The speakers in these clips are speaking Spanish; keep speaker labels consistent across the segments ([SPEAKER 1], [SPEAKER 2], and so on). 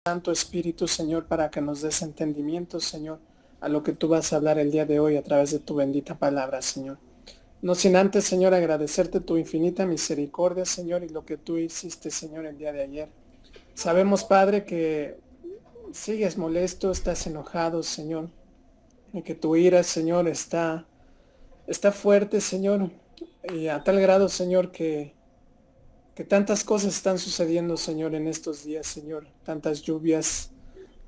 [SPEAKER 1] Santo Espíritu, Señor, para que nos des entendimiento, Señor, a lo que tú vas a hablar el día de hoy a través de tu bendita palabra, Señor. No sin antes, Señor, agradecerte tu infinita misericordia, Señor, y lo que tú hiciste, Señor, el día de ayer. Sabemos, Padre, que sigues molesto, estás enojado, Señor, y que tu ira, Señor, está fuerte, Señor, y a tal grado, Señor, que tantas cosas están sucediendo, Señor, en estos días, Señor. Tantas lluvias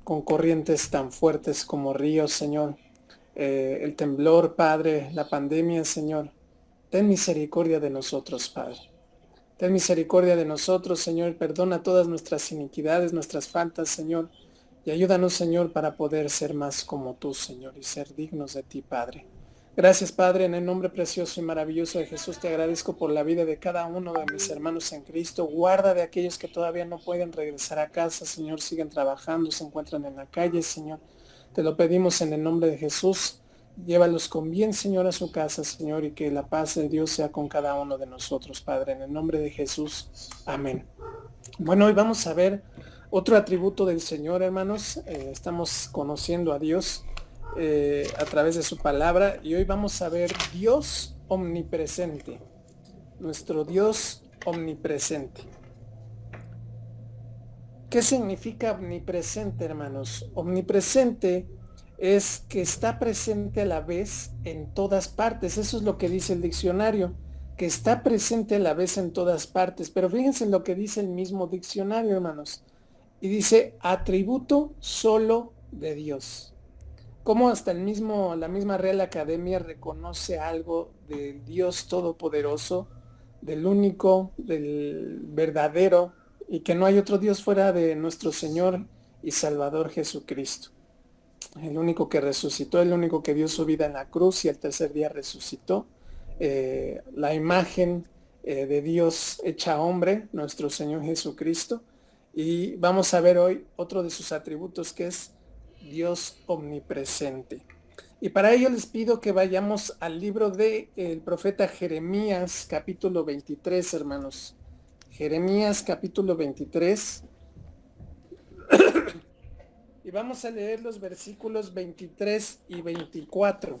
[SPEAKER 1] con corrientes tan fuertes como ríos, Señor. El temblor, Padre, la pandemia, Señor. Ten misericordia de nosotros, Padre. Ten misericordia de nosotros, Señor. Perdona todas nuestras iniquidades, nuestras faltas, Señor. Y ayúdanos, Señor, para poder ser más como tú, Señor, y ser dignos de ti, Padre. Gracias, Padre, en el nombre precioso y maravilloso de Jesús te agradezco por la vida de cada uno de mis hermanos en Cristo. Guarda de aquellos que todavía no pueden regresar a casa, Señor, siguen trabajando, se encuentran en la calle, Señor. Te lo pedimos en el nombre de Jesús. Llévalos con bien, Señor, a su casa, Señor, y que la paz de Dios sea con cada uno de nosotros, Padre, en el nombre de Jesús. Amén. Bueno, hoy vamos a ver otro atributo del Señor, hermanos. Estamos conociendo a Dios a través de su palabra y hoy vamos a ver Dios omnipresente, nuestro Dios omnipresente. ¿Qué significa omnipresente, hermanos? Omnipresente es que está presente a la vez en todas partes. Eso es lo que dice el diccionario, que está presente a la vez en todas partes. Pero fíjense en lo que dice el mismo diccionario, hermanos. Y dice atributo solo de Dios. Como hasta la misma Real Academia reconoce algo del Dios Todopoderoso, del único, del verdadero, y que no hay otro Dios fuera de nuestro Señor y Salvador Jesucristo. El único que resucitó, el único que dio su vida en la cruz y al tercer día resucitó. La imagen de Dios hecha hombre, nuestro Señor Jesucristo. Y vamos a ver hoy otro de sus atributos, que es Dios omnipresente. Y para ello les pido que vayamos al libro del profeta Jeremías, capítulo 23, hermanos. Jeremías, capítulo 23. Y vamos a leer los versículos 23 y 24.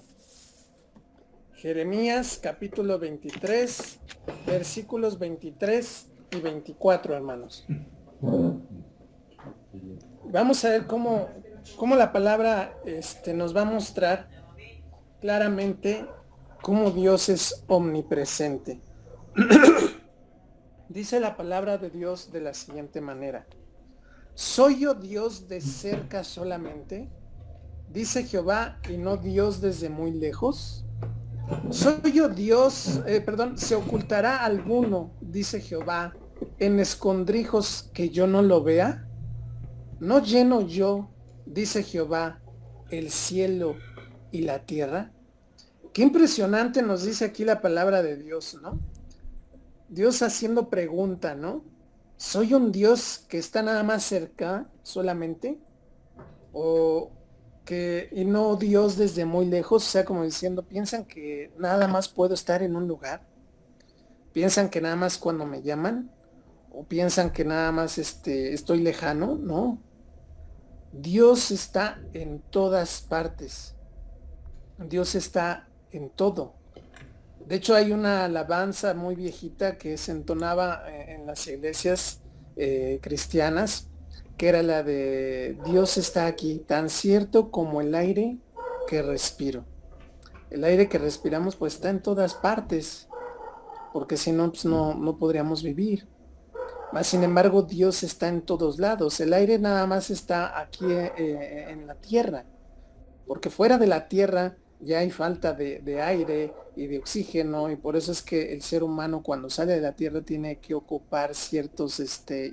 [SPEAKER 1] Jeremías, capítulo 23, versículos 23 y 24, hermanos. Vamos a ver cómo la palabra nos va a mostrar claramente cómo Dios es omnipresente. Dice la palabra de Dios de la siguiente manera: ¿soy yo Dios de cerca solamente? Dice Jehová, y no Dios desde muy lejos. ¿Soy yo Dios, se ocultará alguno, dice Jehová, en escondrijos que yo no lo vea? ¿No lleno yo, dice Jehová, el cielo y la tierra? Qué impresionante nos dice aquí la palabra de Dios, ¿no? Dios haciendo pregunta, ¿no? ¿Soy un Dios que está nada más cerca solamente? ¿O y no Dios desde muy lejos? O sea, como diciendo, ¿piensan que nada más puedo estar en un lugar? ¿Piensan que nada más cuando me llaman? ¿O piensan que nada más estoy lejano? No. Dios está en todas partes. Dios está en todo. De hecho, hay una alabanza muy viejita que se entonaba en las iglesias cristianas, que era la de Dios está aquí, tan cierto como el aire que respiro. El aire que respiramos pues está en todas partes, porque si no, pues no podríamos vivir. Mas, sin embargo, Dios está en todos lados. El aire nada más está aquí en la tierra, porque fuera de la tierra ya hay falta de aire y de oxígeno, y por eso es que el ser humano cuando sale de la tierra tiene que ocupar ciertos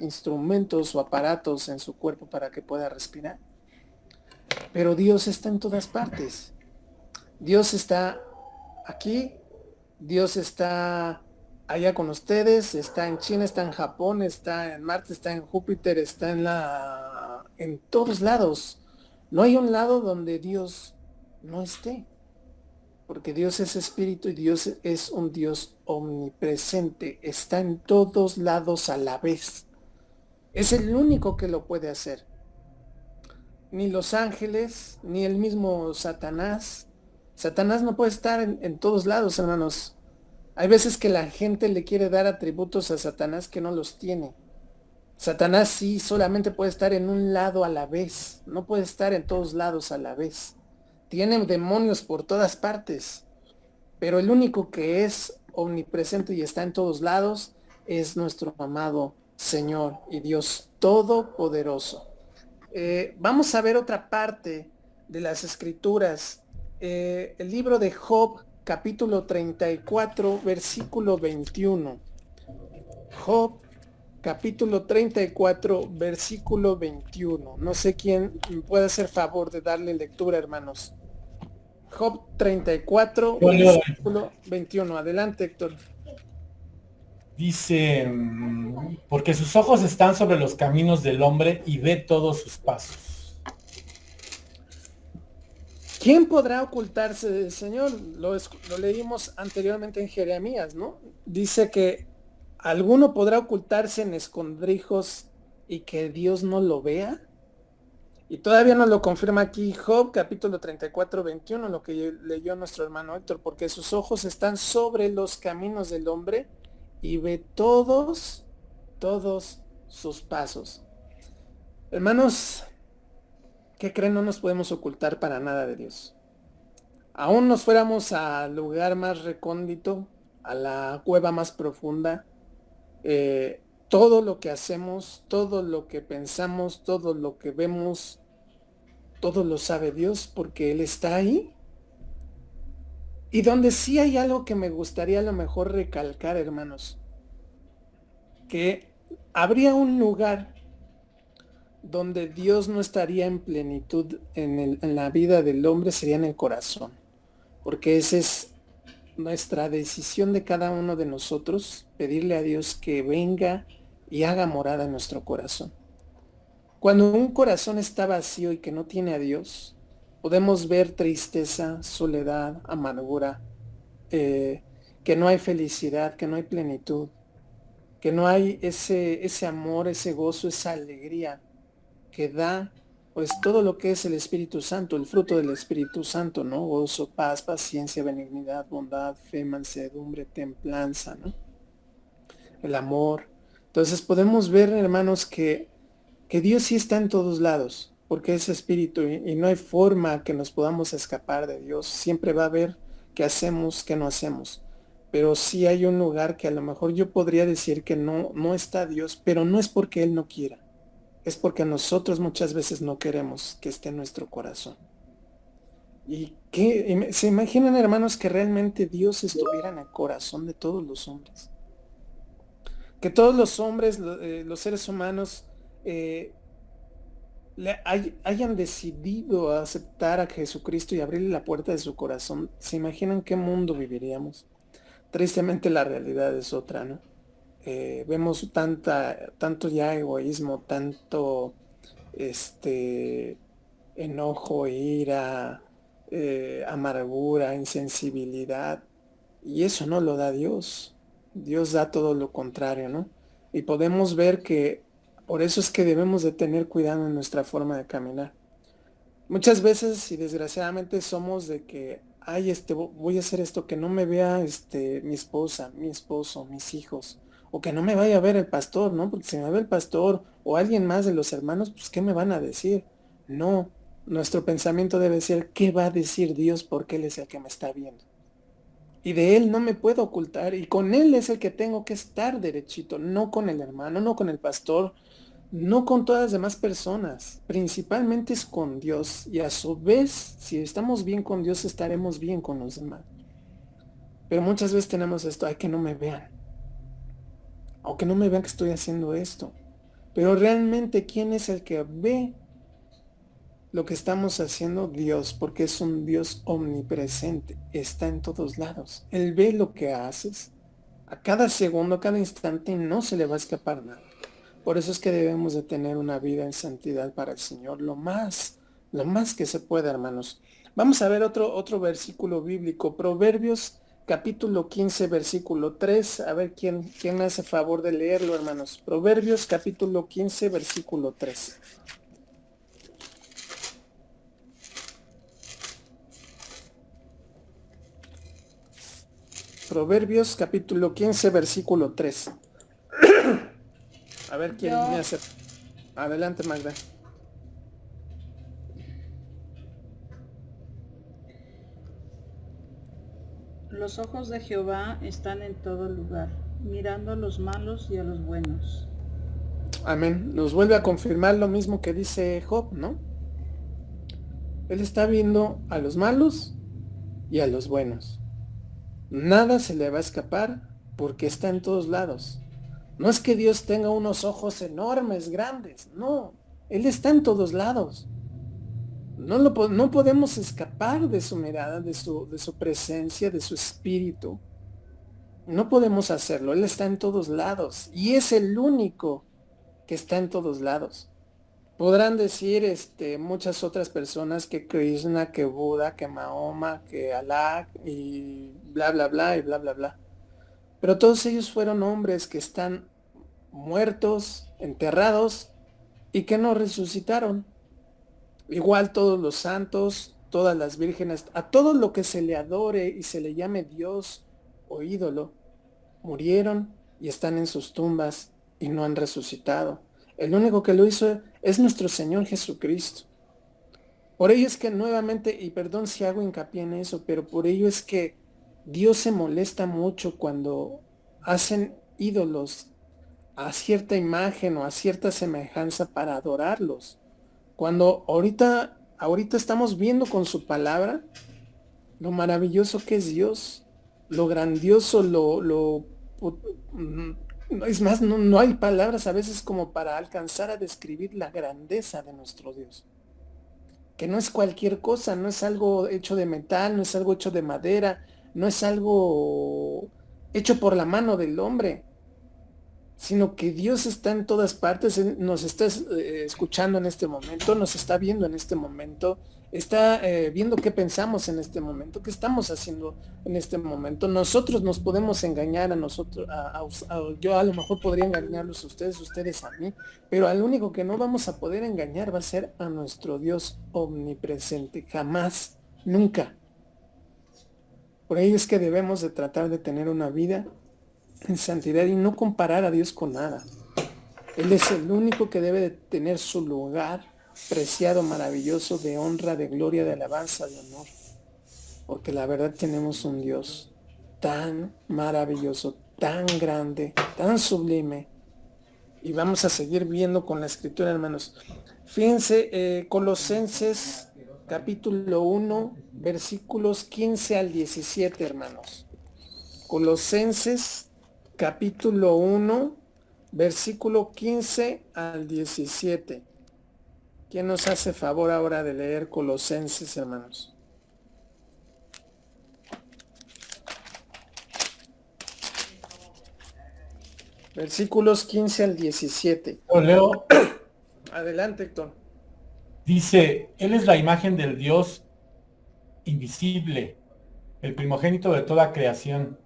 [SPEAKER 1] instrumentos o aparatos en su cuerpo para que pueda respirar. Pero Dios está en todas partes. Dios está aquí, Dios está allá con ustedes, está en China, está en Japón, está en Marte, está en Júpiter, está en todos lados. No hay un lado donde Dios no esté, porque Dios es espíritu y Dios es un Dios omnipresente, está en todos lados a la vez. Es el único que lo puede hacer. ni los ángeles, ni el mismo Satanás. Satanás no puede estar en todos lados, hermanos. Hay veces que la gente le quiere dar atributos a Satanás que no los tiene. Satanás sí solamente puede estar en un lado a la vez, no puede estar en todos lados a la vez. Tiene demonios por todas partes, pero el único que es omnipresente y está en todos lados es nuestro amado Señor y Dios Todopoderoso. Vamos a ver otra parte de las Escrituras. El libro de Job, capítulo 34, versículo 21. Job, capítulo 34, versículo 21. No sé quién puede hacer favor de darle lectura, hermanos. Job 34, versículo 21. Adelante, Héctor.
[SPEAKER 2] Dice, porque sus ojos están sobre los caminos del hombre y ve todos sus pasos.
[SPEAKER 1] ¿Quién podrá ocultarse del Señor? Lo leímos anteriormente en Jeremías, ¿no? Dice que alguno podrá ocultarse en escondrijos y que Dios no lo vea. Y todavía nos lo confirma aquí Job, capítulo 34, 21, lo que leyó nuestro hermano Héctor, porque sus ojos están sobre los caminos del hombre y ve todos sus pasos. Hermanos, ¿qué creen? No nos podemos ocultar para nada de Dios. Aún nos fuéramos al lugar más recóndito, a la cueva más profunda, todo lo que hacemos, todo lo que pensamos, todo lo que vemos, todo lo sabe Dios porque Él está ahí. Y donde sí hay algo que me gustaría a lo mejor recalcar, hermanos, que habría un lugar donde Dios no estaría en plenitud en la vida del hombre, sería en el corazón, porque esa es nuestra decisión de cada uno de nosotros, pedirle a Dios que venga y haga morada en nuestro corazón. Cuando un corazón está vacío y que no tiene a Dios, podemos ver tristeza, soledad, amargura, que no hay felicidad, que no hay plenitud, que no hay ese amor, ese gozo, esa alegría que da pues todo lo que es el Espíritu Santo, el fruto del Espíritu Santo, ¿no? Gozo, paz, paciencia, benignidad, bondad, fe, mansedumbre, templanza, ¿no? El amor. Entonces podemos ver, hermanos, que Dios sí está en todos lados, porque es Espíritu y no hay forma que nos podamos escapar de Dios. Siempre va a haber qué hacemos, qué no hacemos. Pero sí hay un lugar que a lo mejor yo podría decir que no está Dios, pero no es porque Él no quiera. Es porque nosotros muchas veces no queremos que esté en nuestro corazón. ¿Y qué? ¿Se imaginan, hermanos, que realmente Dios estuviera en el corazón de todos los hombres? Que todos los hombres, los seres humanos, hayan decidido aceptar a Jesucristo y abrirle la puerta de su corazón. ¿Se imaginan qué mundo viviríamos? Tristemente la realidad es otra, ¿no? Vemos tanto ya egoísmo, tanto enojo, ira, amargura, insensibilidad. Y eso no lo da Dios. Dios da todo lo contrario, ¿no? Y podemos ver que por eso es que debemos de tener cuidado en nuestra forma de caminar. Muchas veces y desgraciadamente somos de que, ay, voy a hacer esto, que no me vea mi esposa, mi esposo, mis hijos, o que no me vaya a ver el pastor, ¿no? Porque si me ve el pastor o alguien más de los hermanos, pues ¿qué me van a decir? No, nuestro pensamiento debe ser, ¿qué va a decir Dios porque Él es el que me está viendo? Y de Él no me puedo ocultar, y con Él es el que tengo que estar derechito, no con el hermano, no con el pastor, no con todas las demás personas, principalmente es con Dios. Y a su vez, si estamos bien con Dios, estaremos bien con los demás. Pero muchas veces tenemos esto, hay que no me vean. O que no me vean que estoy haciendo esto. Pero realmente, ¿quién es el que ve lo que estamos haciendo? Dios, porque es un Dios omnipresente. Está en todos lados. Él ve lo que haces. A cada segundo, a cada instante, y no se le va a escapar nada. Por eso es que debemos de tener una vida en santidad para el Señor, lo más que se pueda, hermanos. Vamos a ver otro versículo bíblico, Proverbios capítulo 15, versículo 3. A ver quién me hace favor de leerlo, hermanos. Proverbios capítulo 15, versículo 3. Proverbios capítulo 15, versículo 3. A ver quién me hace. Adelante, Magda.
[SPEAKER 3] Los ojos de Jehová están en todo lugar, mirando a los malos y a los buenos.
[SPEAKER 1] Amén. Nos vuelve a confirmar lo mismo que dice Job, ¿no? Él está viendo a los malos y a los buenos. Nada se le va a escapar porque está en todos lados. No es que Dios tenga unos ojos enormes, grandes, no. Él está en todos lados. No podemos escapar de su mirada, de su presencia, de su espíritu. No podemos hacerlo. Él está en todos lados y es el único que está en todos lados. Podrán decir muchas otras personas que Krishna, que Buda, que Mahoma, que Alá y bla bla bla y bla bla bla. Pero todos ellos fueron hombres que están muertos, enterrados y que no resucitaron. Igual todos los santos, todas las vírgenes, a todo lo que se le adore y se le llame Dios o ídolo, murieron y están en sus tumbas y no han resucitado. El único que lo hizo es nuestro Señor Jesucristo. Por ello es que nuevamente, y perdón si hago hincapié en eso, pero por ello es que Dios se molesta mucho cuando hacen ídolos a cierta imagen o a cierta semejanza para adorarlos. Cuando ahorita estamos viendo con su palabra lo maravilloso que es Dios, lo grandioso, es más, no hay palabras a veces como para alcanzar a describir la grandeza de nuestro Dios. Que no es cualquier cosa, no es algo hecho de metal, no es algo hecho de madera, no es algo hecho por la mano del hombre, sino que Dios está en todas partes, nos está escuchando en este momento, nos está viendo en este momento, está viendo qué pensamos en este momento, qué estamos haciendo en este momento. Nosotros nos podemos engañar a nosotros, yo a lo mejor podría engañarlos a ustedes a mí, pero al único que no vamos a poder engañar va a ser a nuestro Dios omnipresente, jamás, nunca. Por ello es que debemos de tratar de tener una vida en santidad y no comparar a Dios con nada. Él es el único que debe de tener su lugar preciado, maravilloso, de honra, de gloria, de alabanza, de honor. Porque la verdad tenemos un Dios tan maravilloso, tan grande, tan sublime. Y vamos a seguir viendo con la escritura, hermanos. Fíjense, Colosenses capítulo 1, versículos 15 al 17, hermanos. Colosenses capítulo 1, versículo 15 al 17. ¿Quién nos hace favor ahora de leer Colosenses, hermanos? Versículos 15 al 17.
[SPEAKER 2] Yo leo,
[SPEAKER 1] Adelante, Héctor.
[SPEAKER 2] dice, Él es la imagen del Dios invisible, el primogénito de toda creación,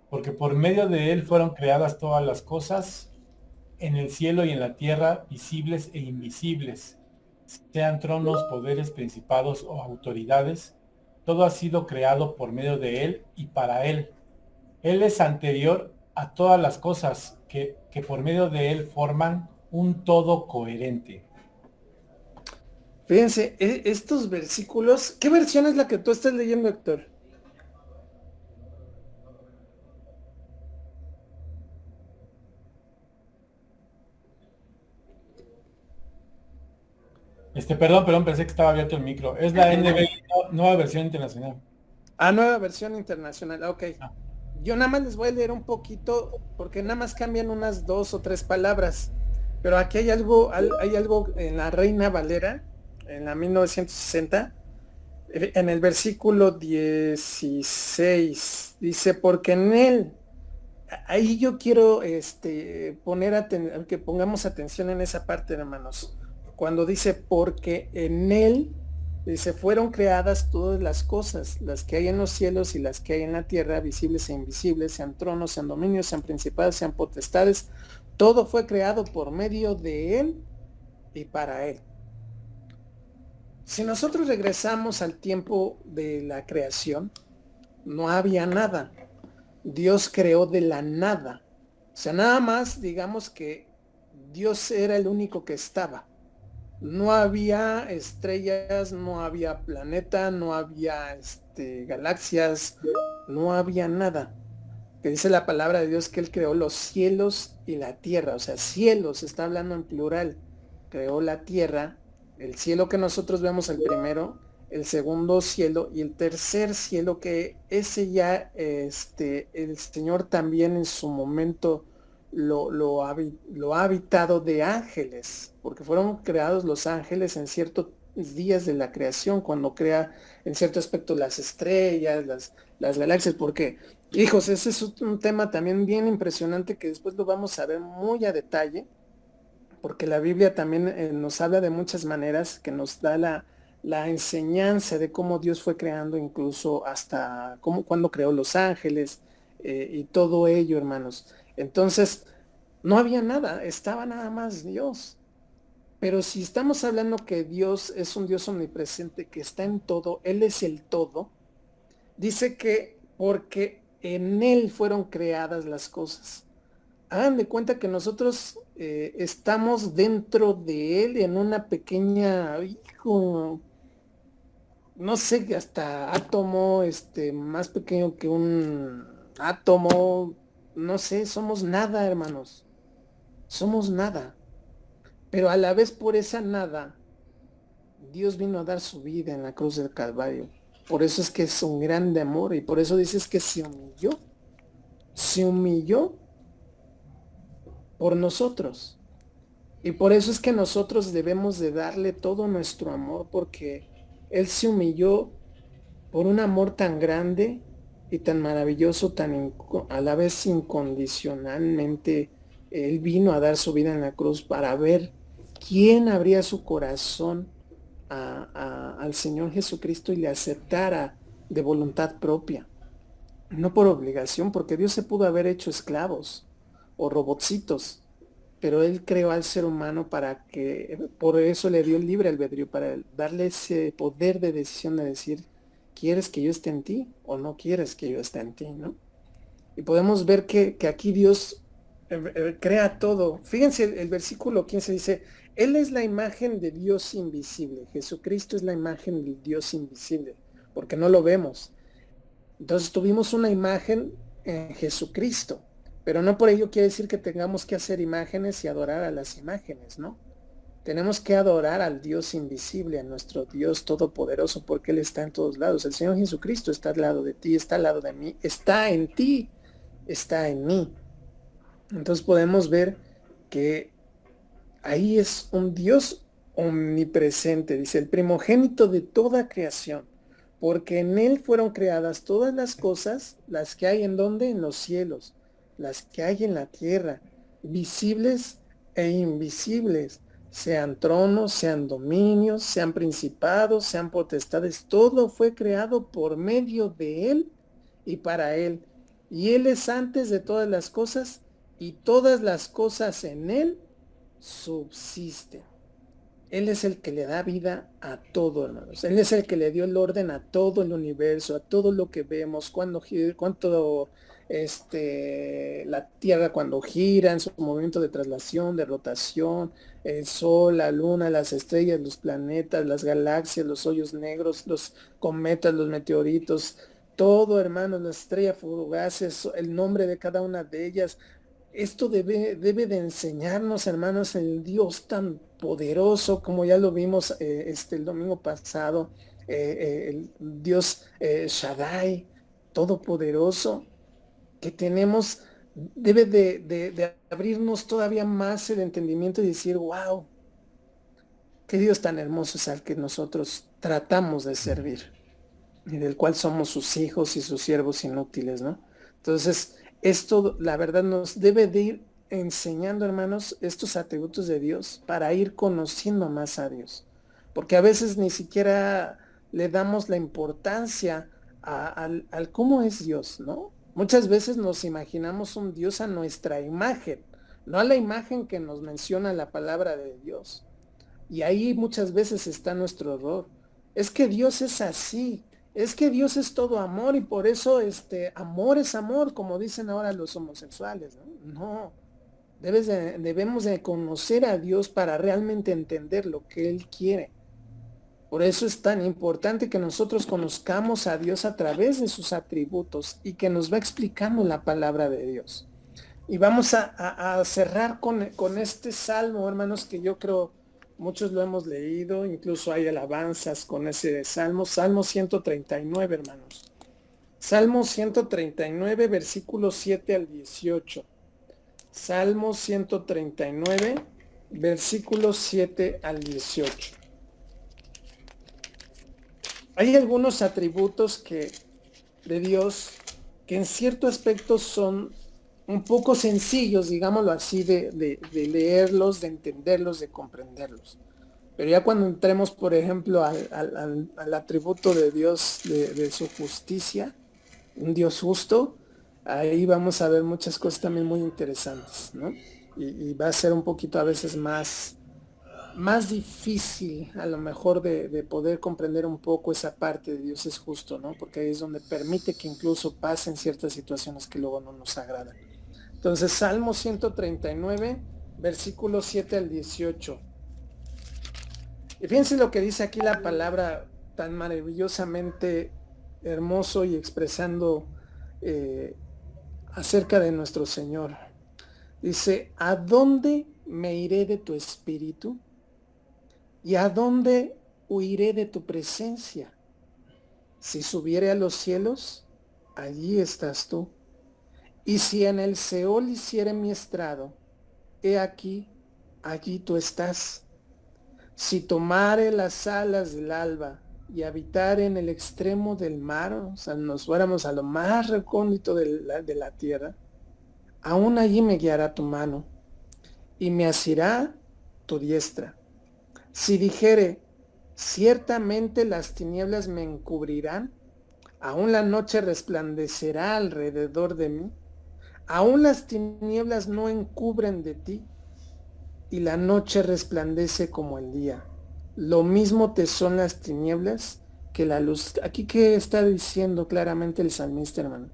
[SPEAKER 2] porque por medio de Él fueron creadas todas las cosas, en el cielo y en la tierra, visibles e invisibles, sean tronos, poderes, principados o autoridades, todo ha sido creado por medio de Él y para Él. Él es anterior a todas las cosas que por medio de Él forman un todo coherente.
[SPEAKER 1] Fíjense, estos versículos, ¿qué versión es la que tú estás leyendo, Héctor?
[SPEAKER 2] Perdón, pensé que estaba abierto el micro. Es la NB, nueva versión internacional.
[SPEAKER 1] Nueva versión internacional, ok. Yo nada más les voy a leer un poquito, porque nada más cambian unas 2 o 3 palabras. Pero aquí hay algo en la Reina Valera, en la 1960, en el versículo 16, dice, porque en él, ahí yo quiero que pongamos atención en esa parte, hermanos. Cuando dice, porque en él, dice, fueron creadas todas las cosas, las que hay en los cielos y las que hay en la tierra, visibles e invisibles, sean tronos, sean dominios, sean principados, sean potestades. Todo fue creado por medio de él y para él. Si nosotros regresamos al tiempo de la creación, no había nada. Dios creó de la nada. O sea, nada más digamos que Dios era el único que estaba. No había estrellas, no había planeta, no había galaxias, no había nada. Que dice la palabra de Dios que Él creó los cielos y la tierra. O sea, cielos, está hablando en plural. Creó la tierra, el cielo que nosotros vemos el primero, el segundo cielo y el tercer cielo que ese ya, el Señor también en su momento lo ha habitado de ángeles, porque fueron creados los ángeles en ciertos días de la creación, cuando crea en cierto aspecto las estrellas, las galaxias, porque, hijos, ese es un tema también bien impresionante que después lo vamos a ver muy a detalle, porque la Biblia también nos habla de muchas maneras, que nos da la enseñanza de cómo Dios fue creando, incluso hasta cuando creó los ángeles, y todo ello, hermanos. Entonces, no había nada, estaba nada más Dios. Pero si estamos hablando que Dios es un Dios omnipresente, que está en todo, Él es el todo, dice que porque en Él fueron creadas las cosas. Hagan de cuenta que nosotros estamos dentro de Él en una pequeña, hijo, no sé, hasta átomo, más pequeño que un átomo, no sé, somos nada, hermanos, somos nada. Pero a la vez por esa nada, Dios vino a dar su vida en la cruz del Calvario. Por eso es que es un grande amor y por eso dices que se humilló por nosotros. Y por eso es que nosotros debemos de darle todo nuestro amor, porque Él se humilló por un amor tan grande y tan maravilloso, a la vez incondicionalmente. Él vino a dar su vida en la cruz para ver quién abría su corazón al Señor Jesucristo y le aceptara de voluntad propia, no por obligación, porque Dios se pudo haber hecho esclavos o robotcitos, pero Él creó al ser humano para que, por eso le dio el libre albedrío, para darle ese poder de decisión de decir, ¿quieres que yo esté en ti o no quieres que yo esté en ti, no? Y podemos ver que aquí Dios crea todo. Fíjense, el versículo 15 dice, Él es la imagen de Dios invisible. Jesucristo es la imagen del Dios invisible, porque no lo vemos. Entonces tuvimos una imagen en Jesucristo, pero no por ello quiere decir que tengamos que hacer imágenes y adorar a las imágenes, ¿no? Tenemos que adorar al Dios invisible, a nuestro Dios todopoderoso, porque Él está en todos lados. El Señor Jesucristo está al lado de ti, está al lado de mí, está en ti, está en mí. Entonces podemos ver que ahí es un Dios omnipresente, dice, el primogénito de toda creación, porque en Él fueron creadas todas las cosas, las que hay en donde, en los cielos, las que hay en la tierra, visibles e invisibles, sean tronos, sean dominios, sean principados, sean potestades, todo fue creado por medio de Él y para Él. Y Él es antes de todas las cosas, y todas las cosas en Él subsisten. Él es el que le da vida a todo, hermanos. Él es el que le dio el orden a todo el universo, a todo lo que vemos, la Tierra cuando gira, en su movimiento de traslación, de rotación, el Sol, la Luna, las estrellas, los planetas, las galaxias, los hoyos negros, los cometas, los meteoritos, todo, hermanos, las estrellas fugaces, el nombre de cada una de ellas. Esto debe de enseñarnos, hermanos, el Dios tan poderoso, como ya lo vimos el domingo pasado, el Dios Shaddai, todopoderoso, que tenemos, debe de abrirnos todavía más el entendimiento y decir, wow, qué Dios tan hermoso es al que nosotros tratamos de servir y del cual somos sus hijos y sus siervos inútiles, ¿no? Entonces, esto, la verdad, nos debe de ir enseñando, hermanos, estos atributos de Dios para ir conociendo más a Dios. Porque a veces ni siquiera le damos la importancia al cómo es Dios, ¿no? Muchas veces nos imaginamos un Dios a nuestra imagen, no a la imagen que nos menciona la palabra de Dios. Y ahí muchas veces está nuestro error. Es que Dios es así. es que Dios es todo amor y por eso amor es amor, como dicen ahora los homosexuales, ¿no? No, debemos de conocer a Dios para realmente entender lo que Él quiere. Por eso es tan importante que nosotros conozcamos a Dios a través de sus atributos y que nos va explicando la palabra de Dios. Y vamos a cerrar con este salmo, hermanos, que yo creo muchos lo hemos leído, incluso hay alabanzas con ese salmo, Salmo 139, hermanos. Salmo 139, versículos 7 al 18. Salmo 139, versículos 7 al 18. Hay algunos atributos de Dios que en cierto aspecto son un poco sencillos, digámoslo así, de leerlos, de entenderlos, de comprenderlos. Pero ya cuando entremos, por ejemplo, al atributo de Dios, de su justicia, un Dios justo, ahí vamos a ver muchas cosas también muy interesantes, ¿no? Y va a ser un poquito a veces más difícil a lo mejor de poder comprender un poco esa parte de Dios es justo, ¿no? Porque ahí es donde permite que incluso pasen ciertas situaciones que luego no nos agradan. Entonces, Salmo 139, versículos 7 al 18. Y fíjense lo que dice aquí la palabra tan maravillosamente hermoso y expresando acerca de nuestro Señor. Dice, ¿a dónde me iré de tu espíritu? ¿Y a dónde huiré de tu presencia? Si subiere a los cielos, allí estás tú. Y si en el Seol hiciere mi estrado, he aquí, allí tú estás. Si tomare las alas del alba y habitar en el extremo del mar, o sea, nos fuéramos a lo más recóndito de la tierra, aún allí me guiará tu mano y me asirá tu diestra. Si dijere, ciertamente las tinieblas me encubrirán, aún la noche resplandecerá alrededor de mí, aún las tinieblas no encubren de ti, y la noche resplandece como el día. Lo mismo te son las tinieblas que la luz. Aquí que está diciendo claramente el salmista, hermano.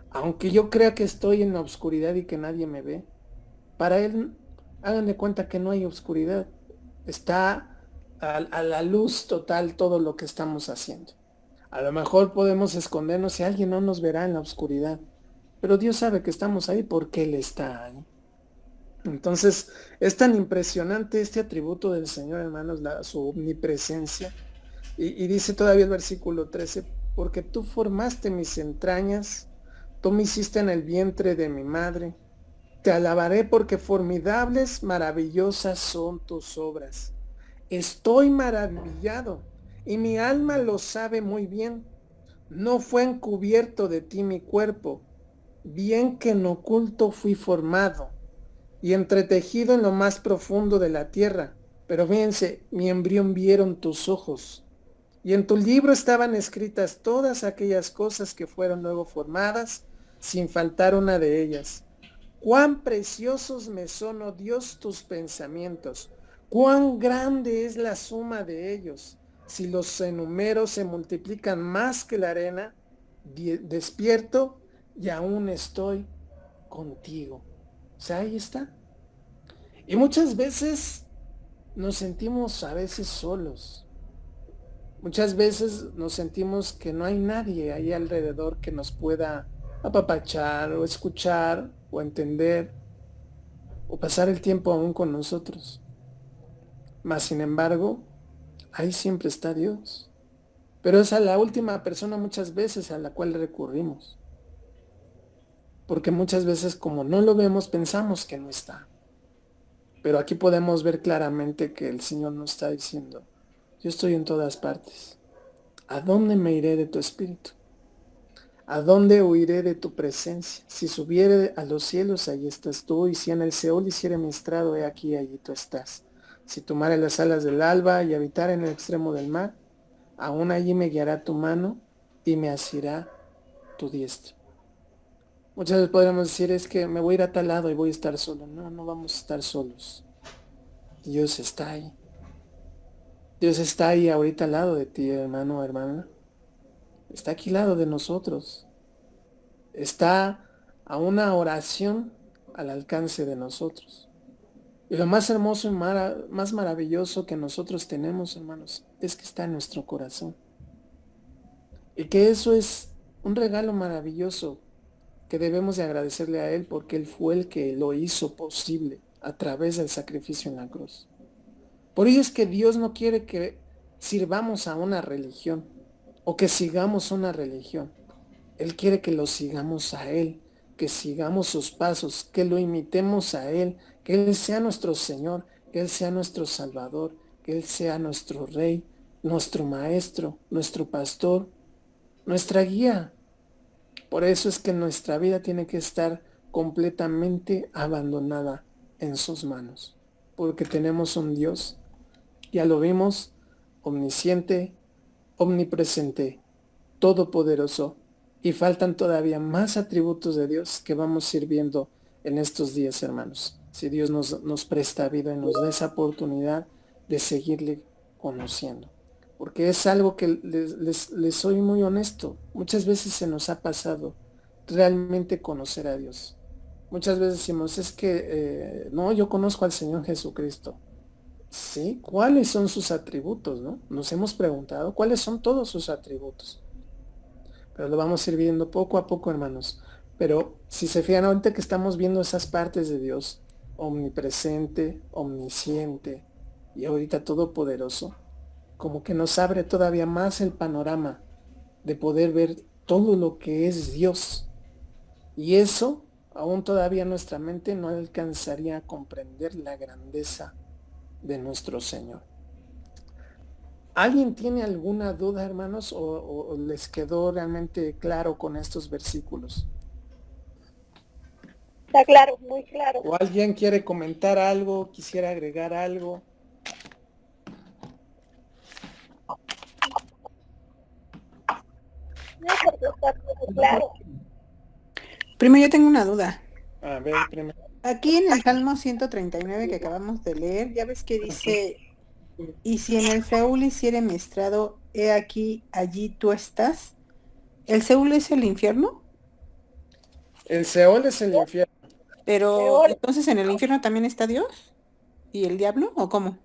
[SPEAKER 1] Aunque yo crea que estoy en la oscuridad y que nadie me ve, para él, hagan de cuenta que no hay oscuridad. Está a la luz total todo lo que estamos haciendo. A lo mejor podemos escondernos y alguien no nos verá en la oscuridad, pero Dios sabe que estamos ahí porque Él está ahí. Entonces, es tan impresionante este atributo del Señor, hermanos, su omnipresencia. Y dice todavía el versículo 13, porque tú formaste mis entrañas, tú me hiciste en el vientre de mi madre. Te alabaré porque formidables, maravillosas son tus obras. Estoy maravillado y mi alma lo sabe muy bien. No fue encubierto de ti mi cuerpo, bien que en oculto fui formado y entretejido en lo más profundo de la tierra. Pero fíjense, mi embrión vieron tus ojos, y en tu libro estaban escritas todas aquellas cosas que fueron luego formadas, sin faltar una de ellas. Cuán preciosos me son, oh Dios, tus pensamientos, cuán grande es la suma de ellos. Si los enumero se multiplican más que la arena, despierto y aún estoy contigo. O sea, ahí está. Y muchas veces nos sentimos a veces solos. Muchas veces nos sentimos que no hay nadie ahí alrededor que nos pueda apapachar o escuchar o entender o pasar el tiempo aún con nosotros. Mas sin embargo, ahí siempre está Dios. Pero es a la última persona muchas veces a la cual recurrimos. Porque muchas veces como no lo vemos pensamos que no está. Pero aquí podemos ver claramente que el Señor nos está diciendo, yo estoy en todas partes. ¿A dónde me iré de tu espíritu? ¿A dónde huiré de tu presencia? Si subiere a los cielos, allí estás tú, y si en el Seol hiciere mi estrado, he aquí, allí tú estás. Si tomare las alas del alba y habitar en el extremo del mar, aún allí me guiará tu mano y me asirá tu diestra. Muchas veces podríamos decir, es que me voy a ir a tal lado y voy a estar solo. No, no vamos a estar solos. Dios está ahí. Dios está ahí ahorita al lado de ti, hermano o hermana. está aquí al lado de nosotros, está a una oración al alcance de nosotros. Y lo más hermoso y más maravilloso que nosotros tenemos, hermanos, es que está en nuestro corazón. Y que eso es un regalo maravilloso que debemos de agradecerle a Él porque Él fue el que lo hizo posible a través del sacrificio en la cruz. Por ello es que Dios no quiere que sirvamos a una religión o que sigamos una religión. Él quiere que lo sigamos a Él, que sigamos sus pasos, que lo imitemos a Él, que Él sea nuestro Señor, que Él sea nuestro Salvador, que Él sea nuestro Rey, nuestro Maestro, nuestro Pastor, nuestra guía. Por eso es que nuestra vida tiene que estar completamente abandonada en sus manos, porque tenemos un Dios, ya lo vimos, omnisciente, omnipresente, todopoderoso, y faltan todavía más atributos de Dios que vamos a ir viendo en estos días, hermanos. Si Dios nos presta vida y nos da esa oportunidad de seguirle conociendo. Porque es algo que les soy muy honesto. Muchas veces se nos ha pasado realmente conocer a Dios. Muchas veces decimos, es que no, yo conozco al Señor Jesucristo. Sí, ¿cuáles son sus atributos, no? Nos hemos preguntado cuáles son todos sus atributos. Pero lo vamos a ir viendo poco a poco, hermanos. Pero si se fijan ahorita que estamos viendo esas partes de Dios, omnipresente, omnisciente y ahorita todopoderoso, como que nos abre todavía más el panorama de poder ver todo lo que es Dios. Y eso, aún todavía nuestra mente no alcanzaría a comprender la grandeza de nuestro Señor. ¿Alguien tiene alguna duda, hermanos, o les quedó realmente claro con estos versículos?
[SPEAKER 4] Está claro, muy claro.
[SPEAKER 1] ¿O alguien quiere comentar algo, quisiera agregar algo?
[SPEAKER 4] No, porque está todo claro.
[SPEAKER 5] Primo, yo tengo una duda.
[SPEAKER 1] A ver, primero.
[SPEAKER 5] Aquí en el Salmo 139 que acabamos de leer, ya ves que dice, y si en el Seúl hiciere mi estrado, he aquí, allí tú estás. ¿El Seúl es el infierno?
[SPEAKER 1] El Seol es el infierno.
[SPEAKER 5] Pero
[SPEAKER 4] Seúl.
[SPEAKER 5] entonces en el infierno también está Dios y el diablo, ¿o cómo?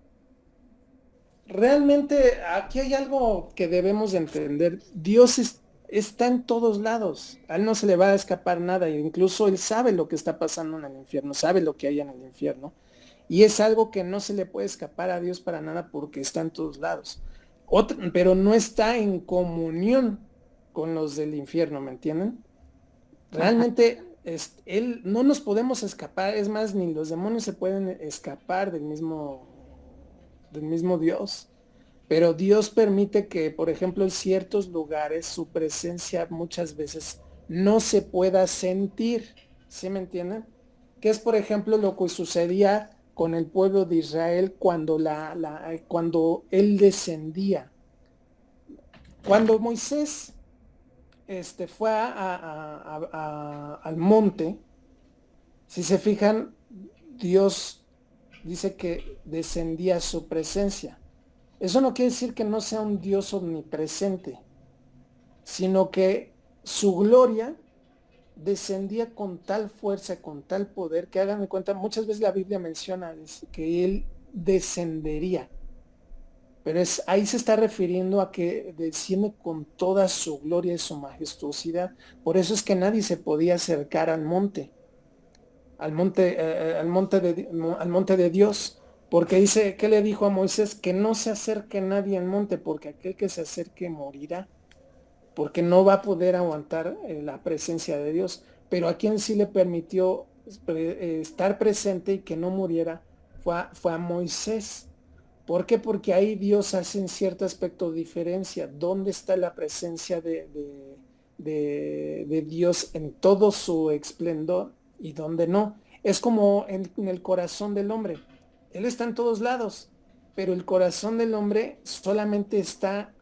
[SPEAKER 1] Realmente aquí hay algo que debemos de entender. Dios está en todos lados. A Él no se le va a escapar nada. E incluso Él sabe lo que está pasando en el infierno, sabe lo que hay en el infierno. Y es algo que no se le puede escapar a Dios para nada porque está en todos lados. Pero no está en comunión con los del infierno, ¿me entienden? Realmente Él no nos podemos escapar, es más, ni los demonios se pueden escapar del mismo Dios. Pero Dios permite que, por ejemplo, en ciertos lugares su presencia muchas veces no se pueda sentir. ¿Sí me entienden? Que es, por ejemplo, lo que sucedía con el pueblo de Israel cuando, cuando él descendía. Cuando Moisés fue al monte, si se fijan, Dios dice que descendía su presencia. Eso no quiere decir que no sea un Dios omnipresente, sino que su gloria descendía con tal fuerza, con tal poder, que hagan de cuenta, muchas veces la Biblia menciona que Él descendería, pero ahí se está refiriendo a que desciende con toda su gloria y su majestuosidad. Por eso es que nadie se podía acercar al monte de Dios, porque dice, ¿qué le dijo a Moisés? Que no se acerque nadie al monte, porque aquel que se acerque morirá, porque no va a poder aguantar la presencia de Dios. Pero a quien sí le permitió estar presente y que no muriera fue a Moisés. ¿Por qué? Porque ahí Dios hace en cierto aspecto diferencia. ¿Dónde está la presencia de Dios en todo su esplendor y dónde no? Es como en el corazón del hombre. Él está en todos lados, pero el corazón del hombre solamente está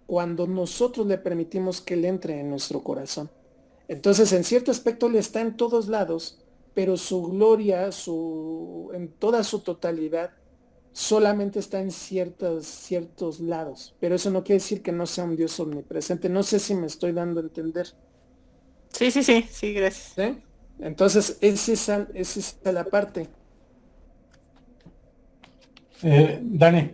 [SPEAKER 1] cuando nosotros le permitimos que Él entre en nuestro corazón. Entonces, en cierto aspecto, Él está en todos lados, pero su gloria, en toda su totalidad, solamente está en ciertos lados, pero eso no quiere decir que no sea un Dios omnipresente. No sé si me estoy dando a entender.
[SPEAKER 5] Sí, gracias.
[SPEAKER 1] ¿Sí? Entonces, esa es la parte.
[SPEAKER 2] Dani,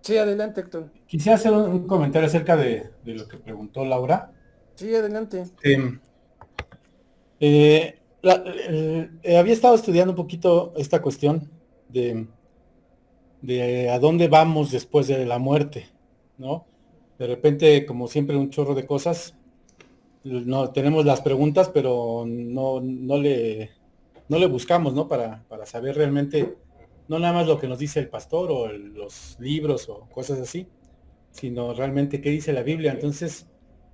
[SPEAKER 1] Sí, adelante, Héctor.
[SPEAKER 2] quisiera hacer un comentario acerca de lo que preguntó Laura.
[SPEAKER 1] Sí, adelante.
[SPEAKER 2] Había estado estudiando un poquito esta cuestión de a dónde vamos después de la muerte, ¿no? De repente, como siempre, un chorro de cosas. No tenemos las preguntas, pero no le buscamos, ¿no? Para saber realmente, no nada más lo que nos dice el pastor o los libros o cosas así, sino realmente qué dice la Biblia. Entonces,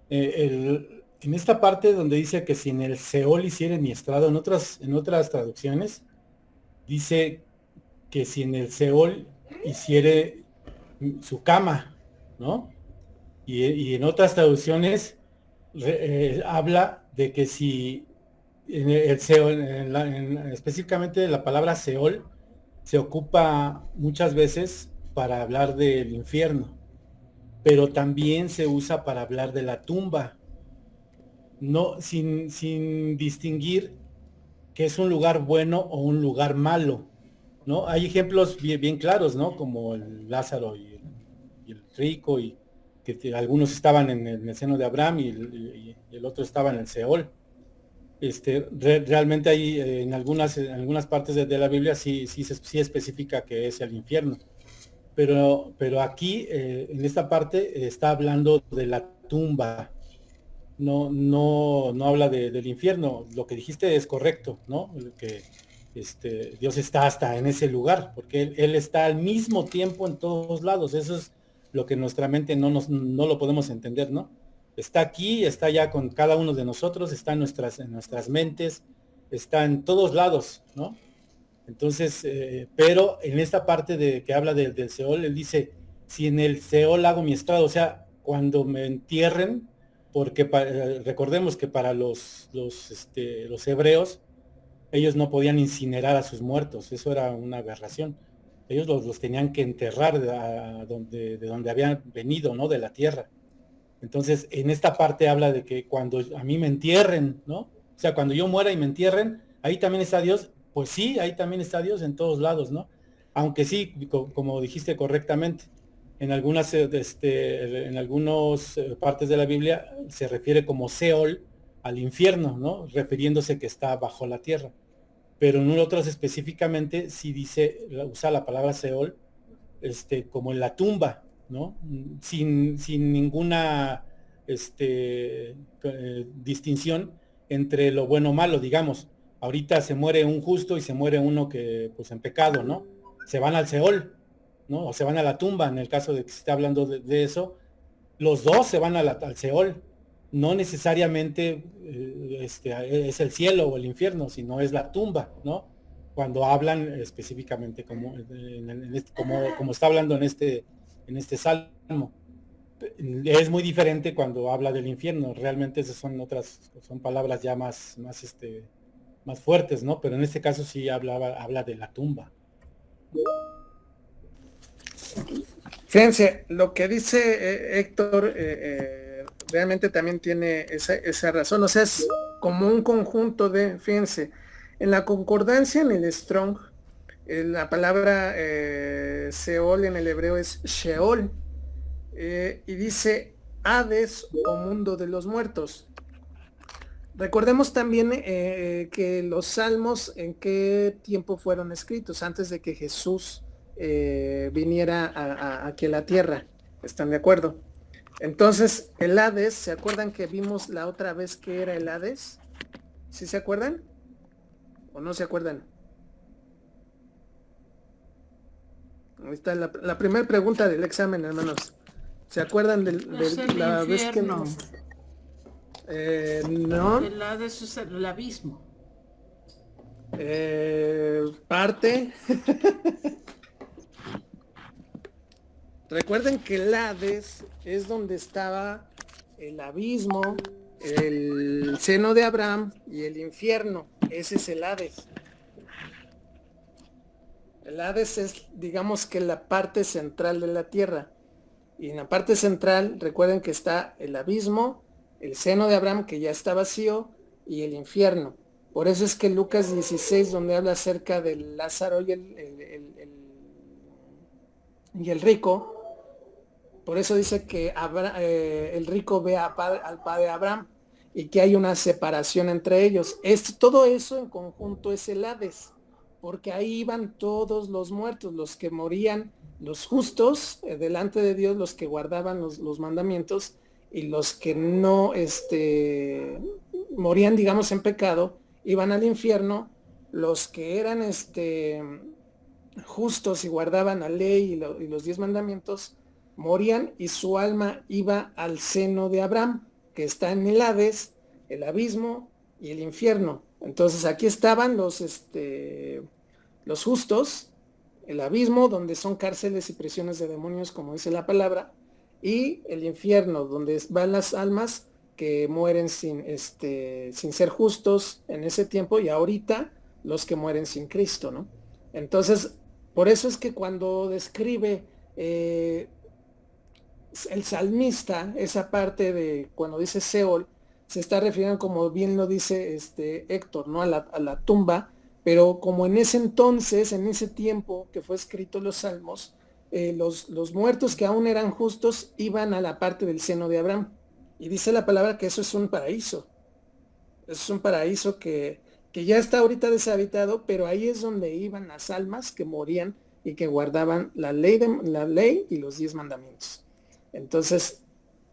[SPEAKER 2] en esta parte donde dice que si en el Seol hiciere mi estrado, en otras traducciones, dice que si en el Seol hiciere su cama, ¿no? Y en otras traducciones habla de que si en el Seol, específicamente la palabra Seol, se ocupa muchas veces para hablar del infierno, pero también se usa para hablar de la tumba, no sin distinguir que es un lugar bueno o un lugar malo, ¿no? Hay ejemplos bien claros, ¿no? Como el Lázaro y el rico, y que algunos estaban en el seno de Abraham y el otro estaba en el Seol. Realmente hay en algunas partes de la Biblia sí especifica que es el infierno. Pero aquí, en esta parte, está hablando de la tumba, no habla del infierno. Lo que dijiste es correcto, ¿no? Que Dios está hasta en ese lugar, porque él está al mismo tiempo en todos lados. Eso es lo que nuestra mente no lo podemos entender, ¿no? Está aquí, está ya con cada uno de nosotros, está en nuestras mentes, está en todos lados, ¿no? Entonces, pero en esta parte de que habla del Seol, él dice, si en el Seol hago mi estrado, o sea, cuando me entierren, porque recordemos que para los hebreos, ellos no podían incinerar a sus muertos, eso era una aberración. Ellos los tenían que enterrar de donde habían venido, ¿no? De la tierra. Entonces, en esta parte habla de que cuando a mí me entierren, ¿no? O sea, cuando yo muera y me entierren, ahí también está Dios. Pues sí, ahí también está Dios en todos lados, ¿no? Aunque sí, como dijiste correctamente, en algunas partes de la Biblia se refiere como Seol al infierno, ¿no? Refiriéndose que está bajo la tierra. Pero en otros específicamente sí usa la palabra Seol, como en la tumba, ¿no? Sin ninguna distinción entre lo bueno o malo, digamos. Ahorita se muere un justo y se muere uno que, pues, en pecado, ¿no? Se van al Seol, ¿no? O se van a la tumba, en el caso de que se esté hablando de eso. Los dos se van al Seol. No necesariamente es el cielo o el infierno, sino es la tumba, ¿no? Cuando hablan específicamente como está hablando en este salmo. Es muy diferente cuando habla del infierno. Realmente esas son palabras ya más fuertes, ¿no? Pero en este caso sí habla de la tumba.
[SPEAKER 1] Fíjense, lo que dice Héctor realmente también tiene esa razón. O sea, es como un conjunto fíjense, en la concordancia en el Strong, la palabra Seol en el hebreo es Sheol, y dice Hades o mundo de los muertos. Recordemos también que los salmos, ¿en qué tiempo fueron escritos? Antes de que Jesús viniera aquí a la tierra. ¿Están de acuerdo? Entonces, el Hades, ¿se acuerdan que vimos la otra vez que era el Hades? ¿Sí se acuerdan? ¿O no se acuerdan? Ahí está la primera pregunta del examen, hermanos. ¿Se acuerdan de la vez que no? No.
[SPEAKER 3] El Hades es el abismo.
[SPEAKER 1] Parte. Recuerden que el Hades es donde estaba el abismo, el seno de Abraham y el infierno. Ese es el Hades. El Hades es, digamos que la parte central de la tierra. Y en la parte central, recuerden que está el abismo, el seno de Abraham, que ya está vacío, y el infierno. Por eso es que Lucas 16, donde habla acerca del Lázaro y el rico, por eso dice que el rico ve al padre Abraham y que hay una separación entre ellos. Todo eso en conjunto es el Hades, porque ahí iban todos los muertos, los que morían, los justos delante de Dios, los que guardaban los mandamientos, y los que no morían, digamos, en pecado, iban al infierno. Los que eran justos y guardaban la ley y los 10 mandamientos, morían y su alma iba al seno de Abraham, que está en el Hades, el abismo y el infierno. Entonces aquí estaban los justos, el abismo, donde son cárceles y prisiones de demonios, como dice la palabra, y el infierno, donde van las almas que mueren sin ser justos en ese tiempo, y ahorita los que mueren sin Cristo, ¿no? Entonces, por eso es que cuando describe el salmista esa parte de cuando dice Seol, se está refiriendo, como bien lo dice Héctor, ¿no? A la tumba, pero como en ese entonces, en ese tiempo que fue escrito los salmos, los muertos que aún eran justos iban a la parte del seno de Abraham. Y dice la palabra que eso es un paraíso. Eso es un paraíso que ya está ahorita deshabitado, pero ahí es donde iban las almas que morían y que guardaban la ley y los 10 mandamientos. Entonces,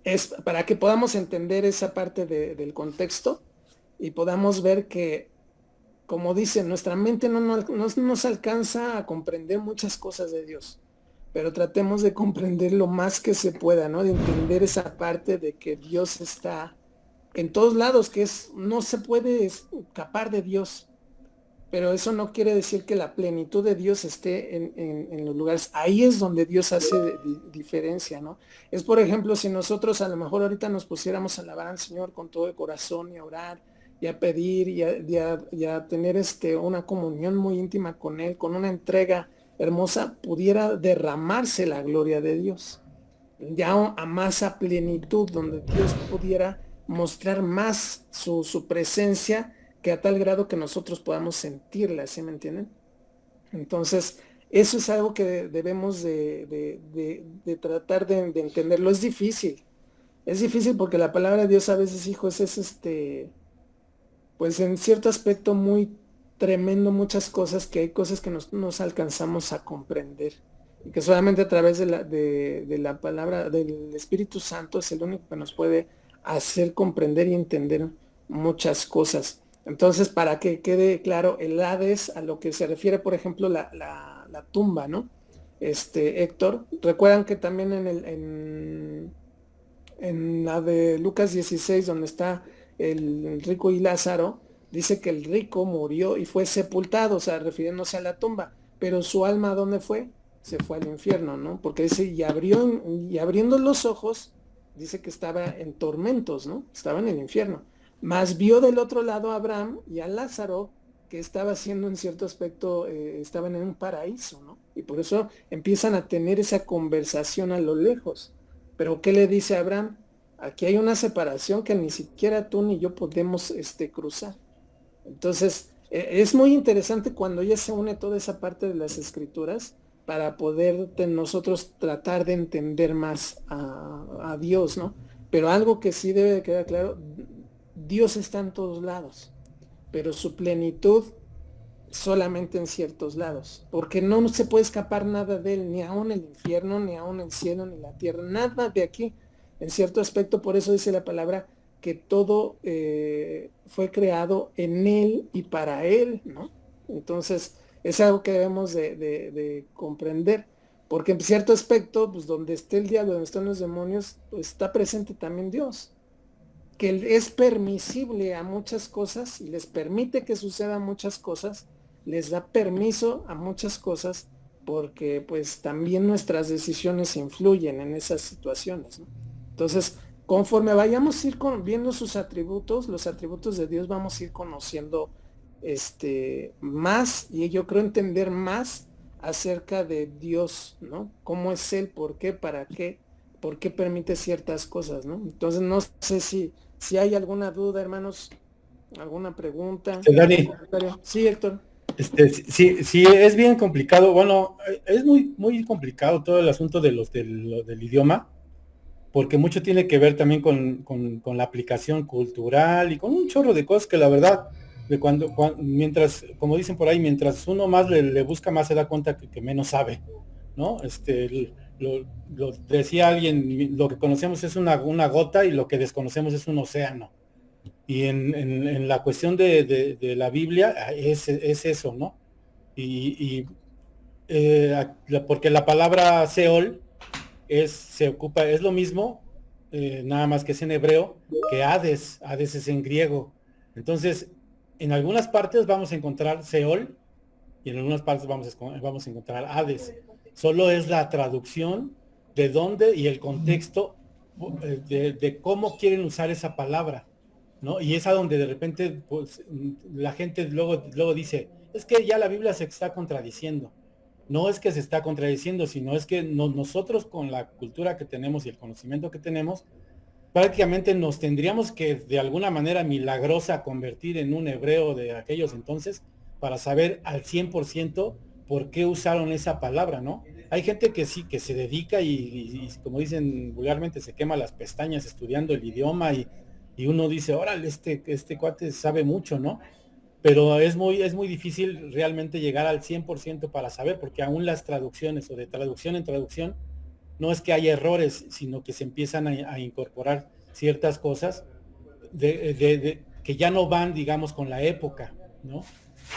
[SPEAKER 1] es para que podamos entender esa parte del contexto y podamos ver que, como dice, nuestra mente no nos alcanza a comprender muchas cosas de Dios, pero tratemos de comprender lo más que se pueda, ¿no? De entender esa parte de que Dios está en todos lados, que no se puede escapar de Dios, pero eso no quiere decir que la plenitud de Dios esté en los lugares. Ahí es donde Dios hace diferencia, ¿no? Es, por ejemplo, si nosotros a lo mejor ahorita nos pusiéramos a alabar al Señor con todo el corazón y a orar y a pedir y a tener una comunión muy íntima con Él, con una entrega hermosa, pudiera derramarse la gloria de Dios, ya a más a plenitud, donde Dios pudiera mostrar más su presencia, que a tal grado que nosotros podamos sentirla, ¿sí me entienden? Entonces, eso es algo que debemos de tratar de entenderlo. Es difícil porque la palabra de Dios a veces, hijos, es pues en cierto aspecto muy tremendo, muchas cosas, que hay cosas que nos alcanzamos a comprender, y que solamente a través de la palabra del Espíritu Santo es el único que nos puede hacer comprender y entender muchas cosas. Entonces, para que quede claro, el Hades, a lo que se refiere, por ejemplo, la tumba, ¿no? Héctor, recuerdan que también en la de Lucas 16, donde está el rico y Lázaro, dice que el rico murió y fue sepultado, o sea, refiriéndose a la tumba, pero su alma, ¿a dónde fue? Se fue al infierno, ¿no? Porque dice, y abriendo los ojos, dice que estaba en tormentos, ¿no? Estaba en el infierno. Mas vio del otro lado a Abraham y a Lázaro, que estaba haciendo en cierto aspecto, estaban en un paraíso, ¿no? Y por eso empiezan a tener esa conversación a lo lejos. Pero ¿qué le dice a Abraham? Aquí hay una separación que ni siquiera tú ni yo podemos cruzar. Entonces, es muy interesante cuando ya se une toda esa parte de las escrituras para poder nosotros tratar de entender más a Dios, ¿no? Pero algo que sí debe de quedar claro, Dios está en todos lados, pero su plenitud solamente en ciertos lados, porque no se puede escapar nada de Él, ni aún el infierno, ni aún el cielo, ni la tierra, nada de aquí, en cierto aspecto. Por eso dice la palabra que todo fue creado en Él y para Él, ¿no? Entonces, es algo que debemos de comprender, porque en cierto aspecto, pues donde esté el diablo, donde están los demonios, pues está presente también Dios, que es permisible a muchas cosas y les permite que sucedan muchas cosas, les da permiso a muchas cosas, porque pues también nuestras decisiones influyen en esas situaciones, ¿no? Entonces, conforme vayamos a ir viendo sus atributos, los atributos de Dios, vamos a ir conociendo más, y yo creo entender más acerca de Dios, ¿no? ¿Cómo es Él? ¿Por qué? ¿Para qué? ¿Por qué permite ciertas cosas, ¿no? Entonces no sé si hay alguna duda, hermanos, alguna pregunta, algún
[SPEAKER 2] Dani,
[SPEAKER 1] comentario. Sí, Héctor.
[SPEAKER 2] Sí, sí, es bien complicado. Bueno, es muy complicado todo el asunto de del idioma, porque mucho tiene que ver también con la aplicación cultural y con un chorro de cosas que la verdad, de mientras, como dicen por ahí, mientras uno más le busca, más se da cuenta que menos sabe, ¿no? Lo decía alguien, lo que conocemos es una gota y lo que desconocemos es un océano. Y en la cuestión de la Biblia es eso, ¿no? Y porque la palabra Seol se ocupa, es lo mismo, nada más que es en hebreo, que Hades. Hades es en griego. Entonces, en algunas partes vamos a encontrar Seol y en algunas partes vamos a encontrar Hades. Solo es la traducción de dónde y el contexto de cómo quieren usar esa palabra, ¿no? Y es a donde de repente pues, la gente luego dice, es que ya la Biblia se está contradiciendo. No es que se está contradiciendo, sino es que nosotros con la cultura que tenemos y el conocimiento que tenemos, prácticamente nos tendríamos que de alguna manera milagrosa convertir en un hebreo de aquellos entonces para saber al 100% por qué usaron esa palabra, ¿no? Hay gente que sí, que se dedica y como dicen vulgarmente, se quema las pestañas estudiando el idioma y uno dice, órale, este cuate sabe mucho, ¿no? Pero es muy difícil realmente llegar al 100% para saber, porque aún las traducciones o de traducción en traducción, no es que haya errores, sino que se empiezan a incorporar ciertas cosas que ya no van, digamos, con la época, ¿no?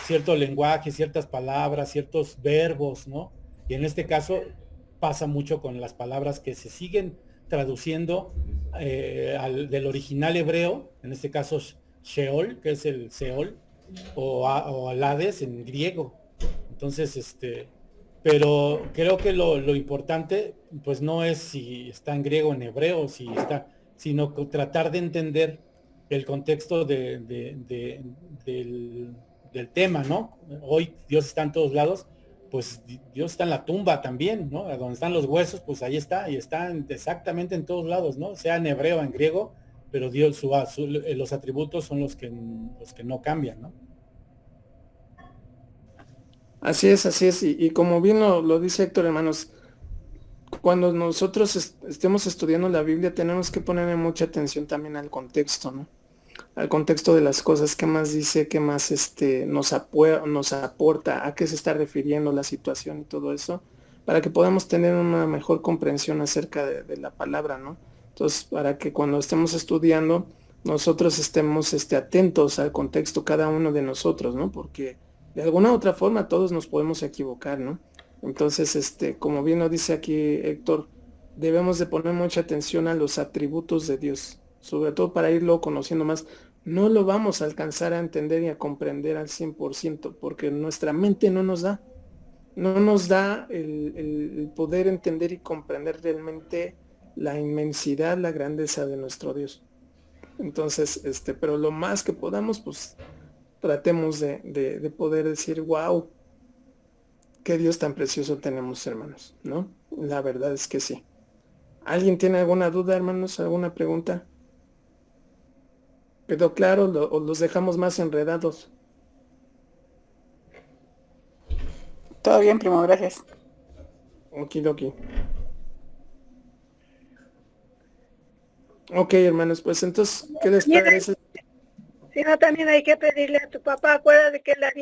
[SPEAKER 2] Cierto lenguaje, ciertas palabras, ciertos verbos, ¿no? Y en este caso pasa mucho con las palabras que se siguen traduciendo del original hebreo, en este caso Sheol, que es el Seol, o al Hades en griego. Entonces, pero creo que lo importante, pues no es si está en griego o en hebreo, sino tratar de entender el contexto del tema, ¿no? Hoy Dios está en todos lados, pues Dios está en la tumba también, ¿no? A donde están los huesos, pues ahí está, y está exactamente en todos lados, ¿no? Sea en hebreo o en griego, pero Dios, los atributos son los que no cambian, ¿no?
[SPEAKER 1] Así es, y como bien lo dice Héctor, hermanos, cuando nosotros estemos estudiando la Biblia tenemos que ponerle mucha atención también al contexto, ¿no? Al contexto de las cosas, qué más dice, qué más nos aporta, a qué se está refiriendo la situación y todo eso, para que podamos tener una mejor comprensión acerca de la palabra, ¿no? Entonces, para que cuando estemos estudiando, nosotros estemos atentos al contexto, cada uno de nosotros, ¿no? Porque de alguna u otra forma todos nos podemos equivocar, ¿no? Entonces, como bien lo dice aquí Héctor, debemos de poner mucha atención a los atributos de Dios, sobre todo para irlo conociendo más. No lo vamos a alcanzar a entender y a comprender al 100%, porque nuestra mente no nos da el poder entender y comprender realmente la inmensidad, la grandeza de nuestro Dios. Entonces, pero lo más que podamos, pues tratemos de poder decir, wow, qué Dios tan precioso tenemos, hermanos, ¿no? La verdad es que sí. ¿Alguien tiene alguna duda, hermanos? ¿Alguna pregunta? ¿Quedó claro o los dejamos más enredados?
[SPEAKER 5] Todo bien, primo, gracias.
[SPEAKER 1] Okidoki. Ok, hermanos, pues entonces, ¿qué les
[SPEAKER 4] Mira,
[SPEAKER 1] parece?
[SPEAKER 4] si no, también hay que pedirle a tu papá, acuérdate que la